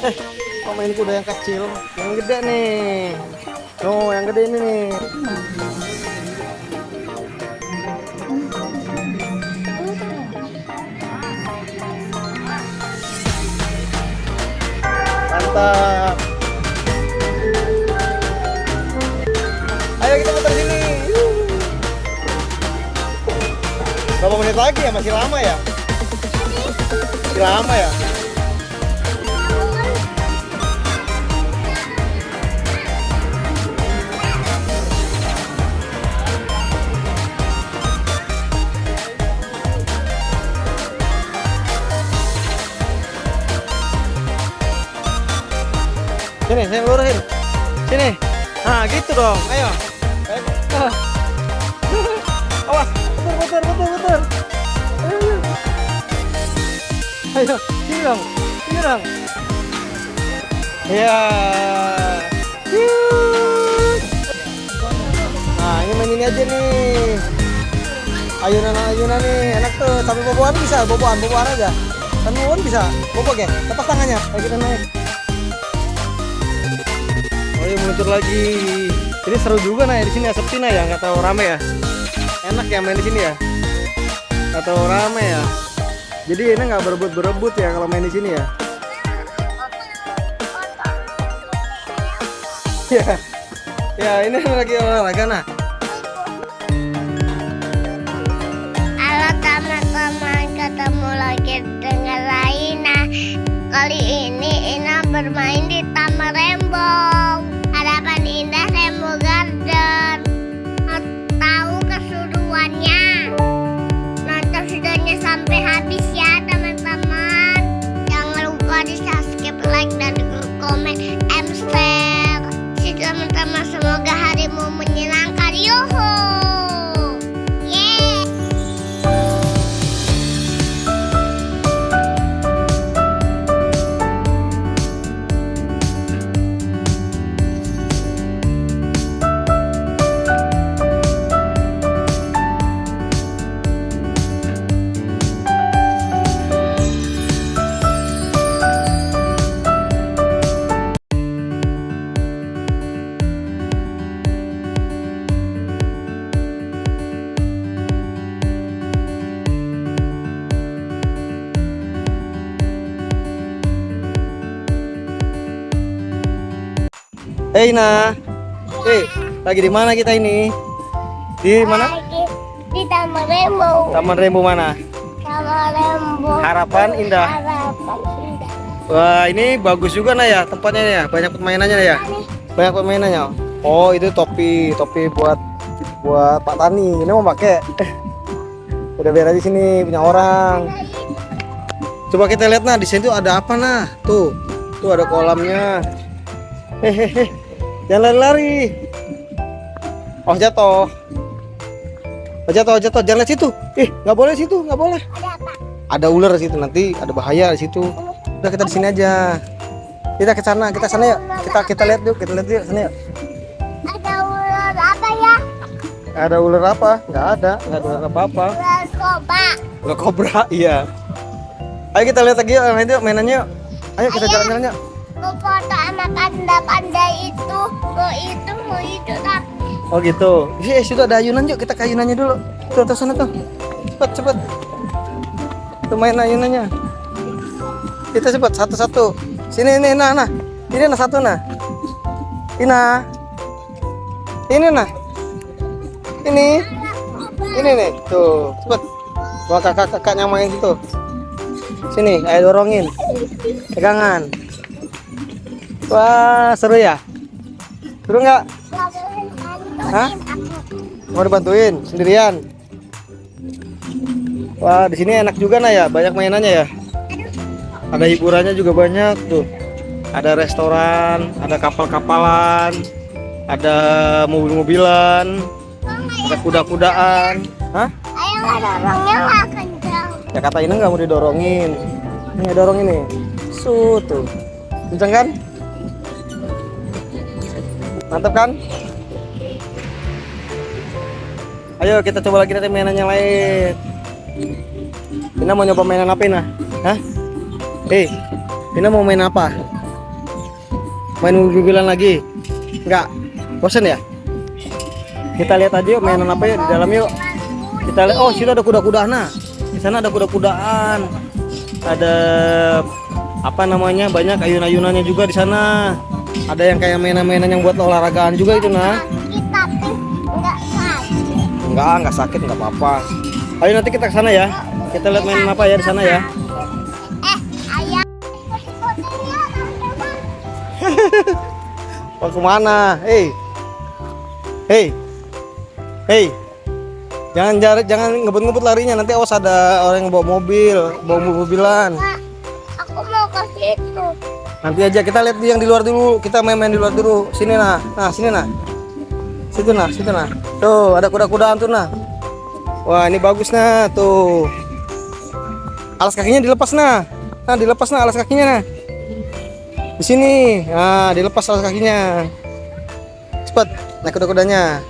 Kok main kuda yang kecil? Yang gede nih. Oh, yang gede ini nih. Mantap. Ayo kita muter sini. Berapa menit lagi ya? Masih lama ya? Masih lama ya? Sini, saya lurusin. Sini. Nah, gitu dong. Ayo. Awas. Putar. Ayo, sini dong. Sini dong. Ya. Nah, ini main ini aja nih. Ayunan nih. Enak tuh. Sampai boboan bisa. Boboan aja. Sampai boboan bisa. Bobok ya. Lepas tangannya. Ayo kita naik. Ayo meluncur lagi. Ini seru juga nah di sini ya, sepi nah ya, nggak tahu rame ya. Enak ya main di sini ya. Nggak tahu rame ya. Jadi ini nggak berebut ya kalau main di sini ya. Ya, ya ini lagi olahraga nah. Halo teman-teman, ketemu lagi dengan Raina. Kali ini Ina bermain di Taman Rainbow. Harapan Indah Rainbow Garden. Mau tahu keseruannya? Nonton videonya sampai habis ya teman-teman. Jangan lupa di subscribe, like, dan komen, and share. Si teman-teman, semoga harimu menyenangkan. Yuhu! Yeay! Hey Ina. Lagi di mana kita ini? Di mana? Di Taman Rainbow. Taman Rainbow mana? Taman Rainbow. Harapan Indah. Harapan Indah. Wah, ini bagus juga nah ya tempatnya ya. Banyak permainannya ya. Banyak permainannya. Oh, itu topi buat Pak Tani. Ini mau pakai. Udah biar aja sini punya orang. Coba kita lihat nah di sini tuh ada apa nah? Tuh ada kolamnya. Hehehe. Jangan lari. Oh jatuh. Jangan lihat situ. Nggak boleh situ, nggak boleh. Ada apa? Ada ular di situ, nanti ada bahaya di situ. Udah kita di sini aja. Kita ke sana yuk. Kita lihat yuk, sana yuk. Ada ular apa ya? Ada ular apa? Nggak ada ular apa-apa. Ular kobra. Ular kobra, iya. Ayo kita lihat lagi yuk, mainannya yuk. Ayo kita jalan-jalan yuk. Mau foto sama panda itu. Mau itu tapi. Oh gitu. Sudah ada ayunan yuk, kita ke ayunannya dulu. Tuh sana tuh. Cepet. Tuh main ayunannya. Kita cepet satu-satu. Sini nah. Ini nah satu nah. Ina. Ini nah. Ini nih. Tuh, cepet. Bawa kakak-kakaknya main situ. Sini, ayo dorongin. Pegangan. Wah, seru ya? Seru nggak? Hah? Mau dibantuin sendirian? Wah, di sini enak juga nah ya, banyak mainannya ya. Ada hiburannya juga banyak tuh. Ada restoran, ada kapal-kapalan, ada mobil-mobilan, ada kuda-kudaan. Hah? Ayo nggak dorongnya nggak kencang. Ya kata ini nggak mau didorongin. Ini dorong ini. Tuh. Kencang kan? Mantap kan? Ayo kita coba lagi nanti mainan yang lain. Ina mau nyoba mainan apa Ina? Hah? Ina mau main apa? Main mobil-mobilan lagi? Enggak. Bosan ya? Kita lihat aja yuk mainan apa yuk di dalam yuk. Kita lihat. Oh, situ ada kuda-kudaan. Nah, di sana ada kuda-kudaan. Ada apa namanya? Banyak ayun-ayunannya juga di sana. Ada yang kayak mainan-mainan yang buat olahragaan juga itu nah. Tapi nggak sakit. Enggak sakit, enggak apa-apa. Ayo nanti kita ke sana ya. Kita lihat mainan apa ya di sana ya. Ayah. Mau kemana? Hei, hei, jangan ngebut-ngebut larinya. Nanti awas ada orang yang bawa mobilan. Kak, aku mau ke situ. Nanti aja kita lihat yang di luar dulu. Kita main-main di luar dulu. Sini nah, sini nah, situ nah. Tuh ada kuda-kudaan tuh nah. Wah ini bagus nah tuh. Alas kakinya dilepas nah. Nah dilepas nah alas kakinya nah. Di sini. Nah dilepas alas kakinya. Cepat naik kuda-kudanya.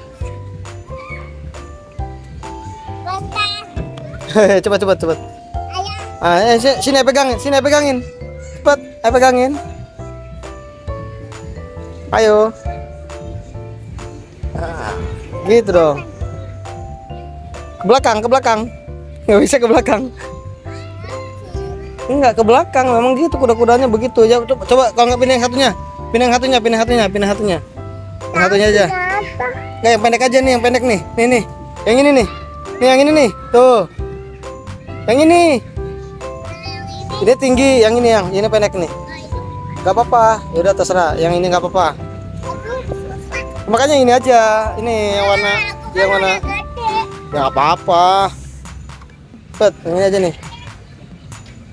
Bentar. Cepat. Ayah. Sini pegangin. Cepat, pegangin. Ayo. Nah, gitu dong. Ke belakang. Nggak bisa ke belakang. Enggak ke belakang, memang gitu kuda-kudanya begitu. Ya coba kalau nggak pindah yang satunya. Pindah yang satunya aja. Kenapa? Nggak yang pendek aja nih, yang pendek nih. Nih. Yang ini nih. Yang ini nih. Tuh. Yang ini. Ini tinggi, yang ini pendek nih. Gak apa-apa. Ya udah terserah. Yang ini nggak apa-apa. Makanya ini aja. Ini yang warna Ya nggak apa-apa. Cepet, yang ini aja nih.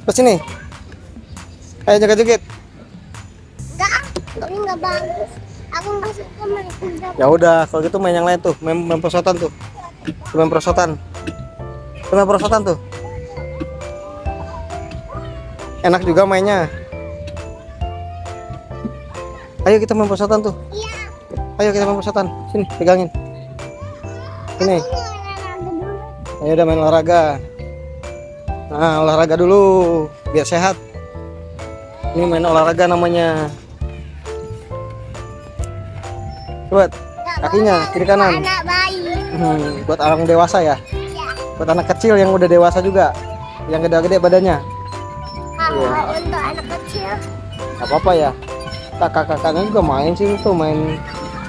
Ke sini. Ayo joget-joget. Enggak, ini nggak bagus. Aku nggak suka main kuda. Ya udah, kalau gitu main yang lain tuh, main perosotan tuh. Main perosotan. Main perosotan tuh. Enak juga mainnya. Ayo kita main perosotan tuh. Iya. Ayo kita main perosotan. Sini, pegangin. Sini. Ini olahraga dulu. Ayo udah main olahraga. Nah, olahraga dulu biar sehat. Ini main olahraga namanya. Buat Nggak kakinya boleh kiri kanan. anak bayi. Buat orang dewasa ya. Iya. Buat anak kecil yang udah dewasa juga. Yang gede-gede badannya. Kalau Iya. untuk anak kecil, Gak apa-apa ya. Kakak-kakaknya juga main sih tuh, main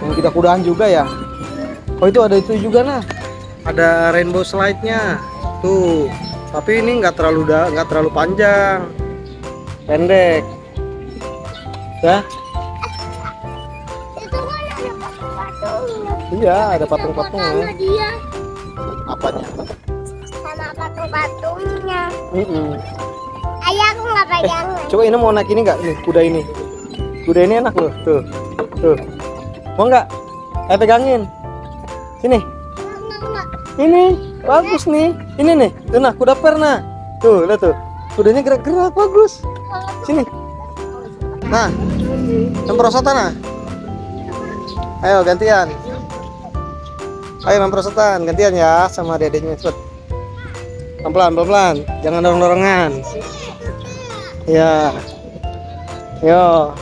kuda-kudaan juga ya. Oh itu ada itu juga nah. Ada rainbow slide-nya. Tuh. Tapi ini nggak terlalu panjang. Pendek. Ya. itu kan ada patung-patungnya. Iya, ada Sama patung-patungnya. dia, Apanya? sama patung-patungnya. Mm-mm. Ayah aku nggak pegang. Coba ini mau naik ini nggak? Nih, kuda ini. Kuda ini enak loh. Tuh. Mau nggak? Ayo pegangin. Sini. Enggak. Ini bagus nih. Ini nih. Tuh nah, kuda perna. Tuh, lihat tuh. Kudanya gerak-gerak bagus. Sini. Nah. Yang perosotan nah. Ayo gantian. Ayo main perosotan, gantian ya sama dedeknya cepet. Pelan-pelan. Jangan dorong-dorongan. Ya. Yo.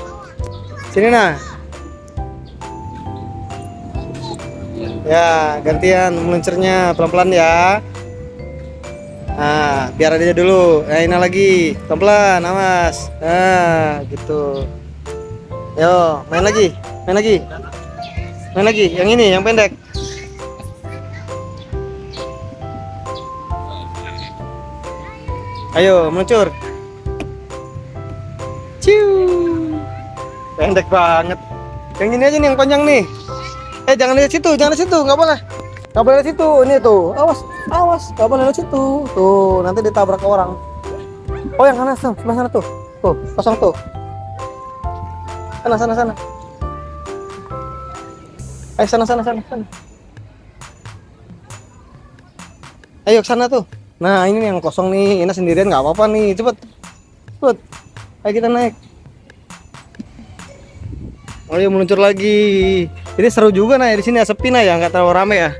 Sini nah. Ya, gantian meluncurnya pelan-pelan ya. Nah, biar ada dulu. Nah, ini lagi. Pelan-pelan, awas. Nah, gitu. Yo, main lagi. Yang ini, yang pendek. Ayo, meluncur. Ciu. Pendek banget. Yang ini aja nih yang panjang nih. Jangan lihat situ, nggak boleh. Nggak boleh lihat situ. Ini tuh, awas, nggak boleh lihat situ. Tuh, nanti ditabrak orang. Oh, yang kanan tuh, sebelah sana tuh. Tuh, kosong tuh. Sana. Ayo sana. Ayo ke sana tuh. Nah, ini nih yang kosong nih. Ini sendirian nggak apa-apa nih. Cepet. Ayo kita naik. Ayo meluncur lagi. Ini seru juga nah di sini ya, sepi nah ya, nggak terlalu rame ya.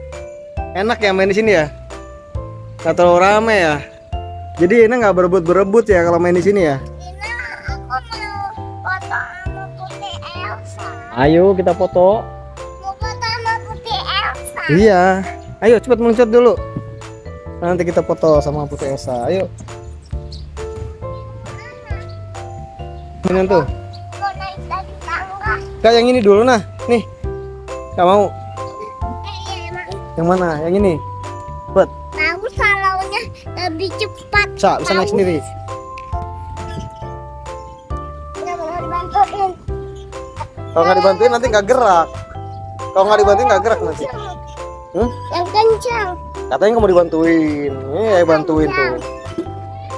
Enak ya main di sini ya. Nggak terlalu rame ya. Jadi ini nggak berebut ya kalau main di sini ya. Dina, aku mau foto sama Putri Elsa. Ayo kita foto. Mau foto sama Putri Elsa. Iya. Ayo cepat meluncur dulu. Nanti kita foto sama Putri Elsa. Ayo. Ini tuh. Mau naik dari tangga. Kak yang ini dulu nah. Nih. Gak mau. Iya emang. Yang mana? Yang ini. Buat. Tahu salaunya lebih cepat. Bisa naik sendiri. Udah mau dibantuin. Kalau nggak dibantuin nanti nggak gerak. Kalau nggak dibantuin nggak gerak nanti. Yang kencang. Katanya nggak mau dibantuin. Ayo bantuin tuh.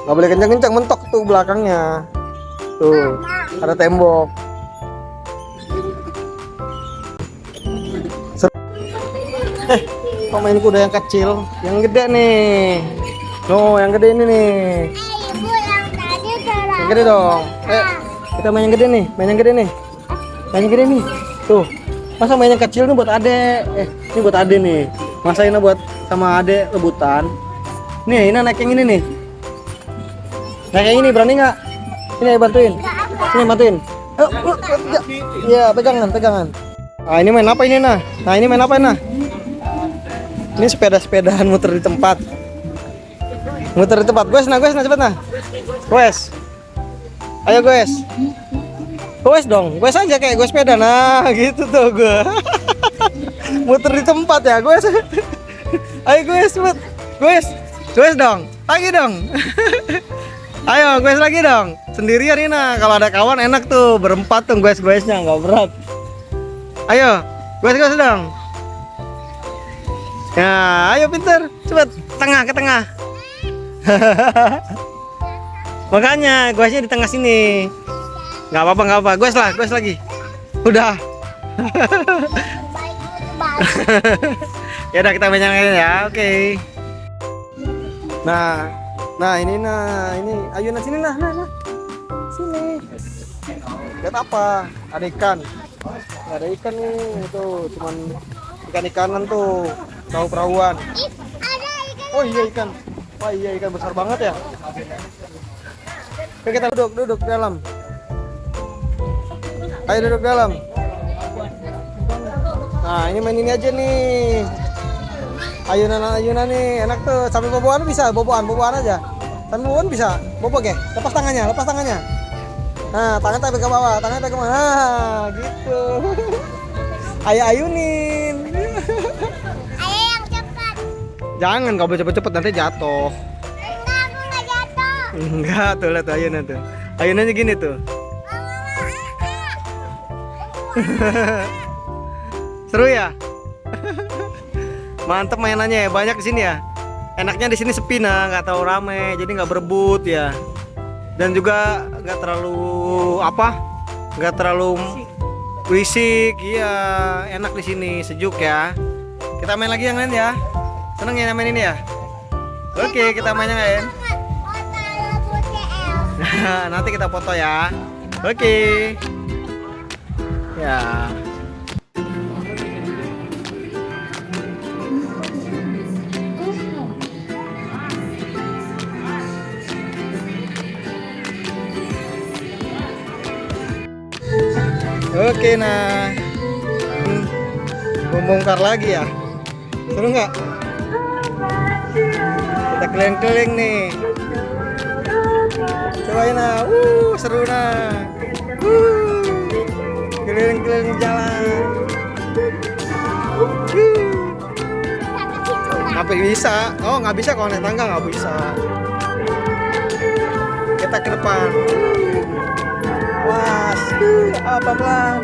Nggak boleh kencang-kencang, mentok tuh belakangnya. Tuh, ada tembok. Kok main kuda yang kecil? Yang gede nih. No, yang gede ini nih. Ibu yang tadi terlalu. Yang gede dong. Kita main yang gede nih. Main yang gede nih. Main yang gede nih. Tuh. Masa main yang kecil nih buat adek. Ini buat adek nih. Masa ini buat sama adek rebutan. Nih, ini naik yang ini nih. Naik yang ini berani nggak? Ini ayo bantuin. Ini bantuin. Iya, pegangan. Ah, ini main apa ini nah? Nah, ini main apa nah? Ini sepeda-sepedaan muter di tempat. Muter di tempat. Goes nah cepet nah. Goes. Ayo goes. Goes dong. Goes aja kayak goes sepeda. Nah, gitu tuh gue. Muter di tempat ya, goes. Ayo goes cepet. Goes. Goes dong. Lagi dong. Ayo goes lagi dong. Sendirian ini nah. Kalau ada kawan enak tuh berempat tuh goes-goesnya nggak berat. Ayo, goes dong. Ya, ayo pinter, cepet ke tengah. Makanya goesnya di tengah sini. Nggak apa-apa, goes lagi. Udah. Baik itu baik. Ya udah kita main ya, oke. Nah ini ayunan sini nah. Sini. Lihat apa? Ada ikan. Ada ikan nih, tuh cuman ikan-ikanan tuh, perahu-perahuan. Ada ikan. Oh iya ikan. Wah iya ikan besar banget ya. Oke kita duduk dalam. Ayo duduk dalam. Nah ini main ini aja nih. Ayunan nih, enak tuh. Sambil boboan bisa, boboan aja. Sambil boboan bisa, bobok ya. Lepas tangannya. Nah tangan pegang bawah, nah gitu. Ayo ayunin. Ayo yang cepat. Jangan, nggak boleh cepet-cepet nanti jatuh. Enggak, aku nggak jatuh. Enggak tuh, lihat ayunan tuh. Ayunannya gini tuh. Seru ya? Mantep mainannya ya, banyak di sini ya. Enaknya di sini sepi nah, nggak terlalu rame, jadi nggak berebut ya. Dan juga nggak terlalu berisik, iya. Enak di sini, sejuk ya. Kita main lagi yang lain ya. Seneng ya main ini ya. Oke, kita main yang lain. Nanti kita foto ya. Oke. Ya. Oke nah, membongkar lagi ya. Seru nggak? Kita keliling-keliling nih. Cobain nah, seru nah. Keliling-keliling jalan. Sampai bisa? Oh nggak bisa kalau naik tangga nggak bisa. Kita ke depan. Was, apa pelan?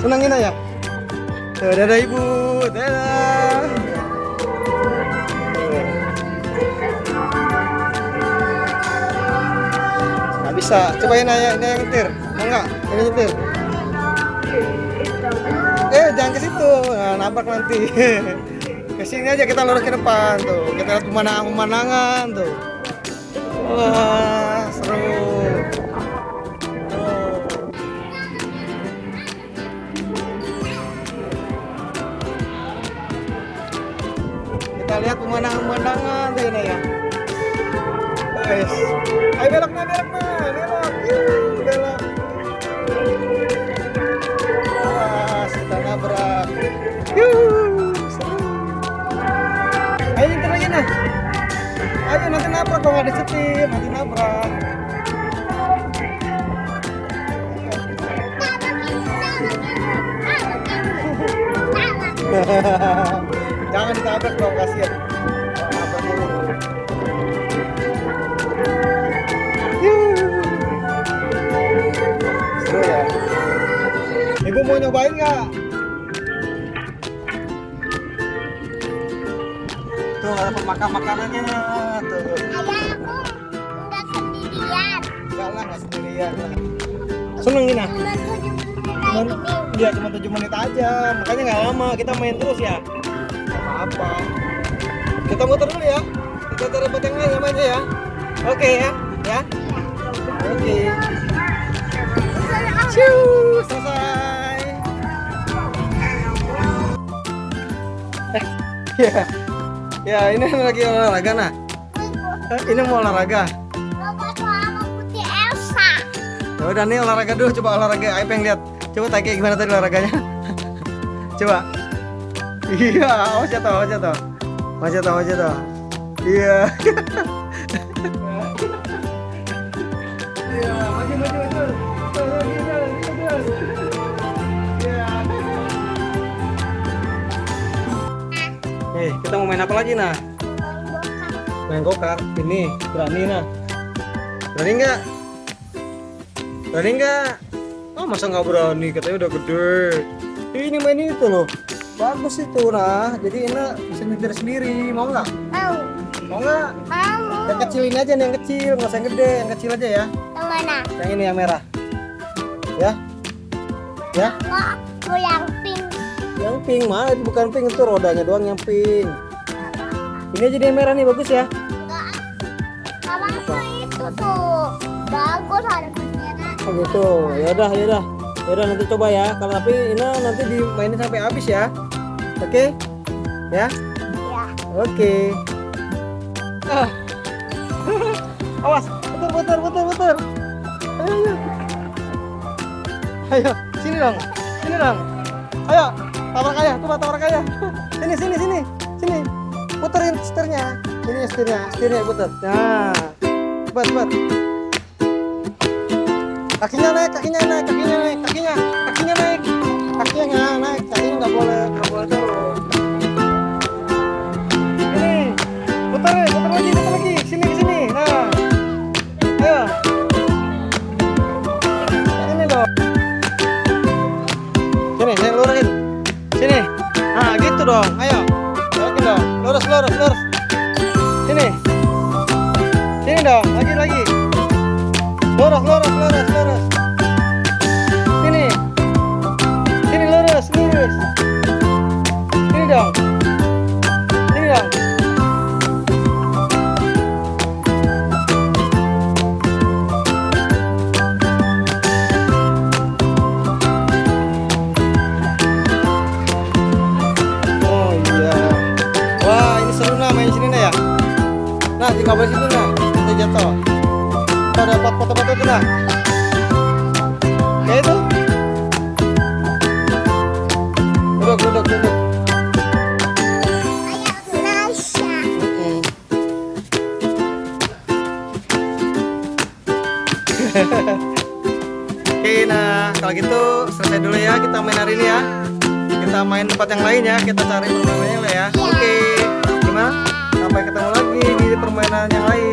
Senangin aja. Dadah ibu, dadah. Nggak bisa, cobain aja ini yang nyetir. Mau nggak? Ini nyetir. Jangan ke situ, nah, nabrak nanti. Kesini aja, kita lurus ke depan tuh. Kita lihat pemandangan tuh. Wah, seru. Kita lihat pemandangan tuh ini ya. guys. Ayo belok nah, belok. Belok. Kita nabrak. Seru. Ayo nyetir lagi nah. Ayo nanti nabrak kalau nggak disetir, nanti nabrak. Jangan ditabrak dong, kasihan. Nabrak dulu. Seru ya. Ibu mau nyobain nggak? Tuh ada pemakan makanannya tuh. Ayah, aku nggak sendirian. Enggak lah, nggak sendirian. Seneng Nina? Cuma 7 menit aja nih. Iya cuma 7 menit aja, makanya nggak lama, kita main terus ya. Nggak apa-apa. Kita muter dulu ya. Kita cari tempat yang lain ya mainnya ya. Oke ya, ya. Oke. Ciu, selesai. Ya, ya ini lagi olahraga nah. Ini mau olahraga. Bapak sama putih Elsa. Ya udah nih olahraga dulu, coba olahraga. Ayo pengen lihat. Coba tanya gimana tadi olahraganya. Coba. Iya, awas jatuh, awas jatuh. Awas jatuh, awas jatuh. Iya. Iya, maju, maju, maju. Iya. Kita mau main apa lagi nah? Main go-kart. Ini berani nah. Berani nggak? Berani nggak? Oh masa nggak berani? Katanya udah gede. Ini main itu loh. Bagus itu nah. Jadi Ina bisa nyetir sendiri. Mau nggak? Mau. Mau nggak? Mau. Yang kecil ini aja nih, yang kecil. Nggak usah yang gede. Yang kecil aja ya. Yang mana? Yang ini yang merah. Ya? Ya? Kok yang pink? Yang pink mah itu bukan pink, itu rodanya doang yang pink. Ini aja yang merah nih, bagus ya. Enggak. Sama itu tuh. Bagus ada bendera. Oh gitu. Ya udah, ya udah. Ya udah nanti coba ya. Kalau tapi ini nanti dimainin sampai habis ya. Oke? Ya? Ya. Oke. Ah. Awas, putar. Ayo, ayo. Ayo, sini dong. Sini dong. Ayo, tabrak ayah, coba tabrak ayah. Sini. Puterin setirnya. Ini setirnya puter. Nah. Cepat. Kakinya naik. Kakinya naik. Kakinya nggak boleh turun. Ini, putar lagi. Sini. Nah, ayo. Ini dong. Sini, saya lurusin. Sini. Nah, gitu dong. Ayo. Lurusin dong. Lurus. Sini dong. Lagi. Lurus. Sini lurus. Sini dong. Oh iya. Wah, ini seru nah main sini nah ya. Nah, di kabel situ nah. Kita jatuh. Kita dapat foto-foto itu nah. Kayak itu. Duduk. Ayah Nasya. Oke, nah kalau gitu selesai dulu ya kita main hari ini ya. Kita main tempat yang lain ya. Kita cari permainannya lah ya. Oke. Gimana? Sampai ketemu lagi di permainan yang lain.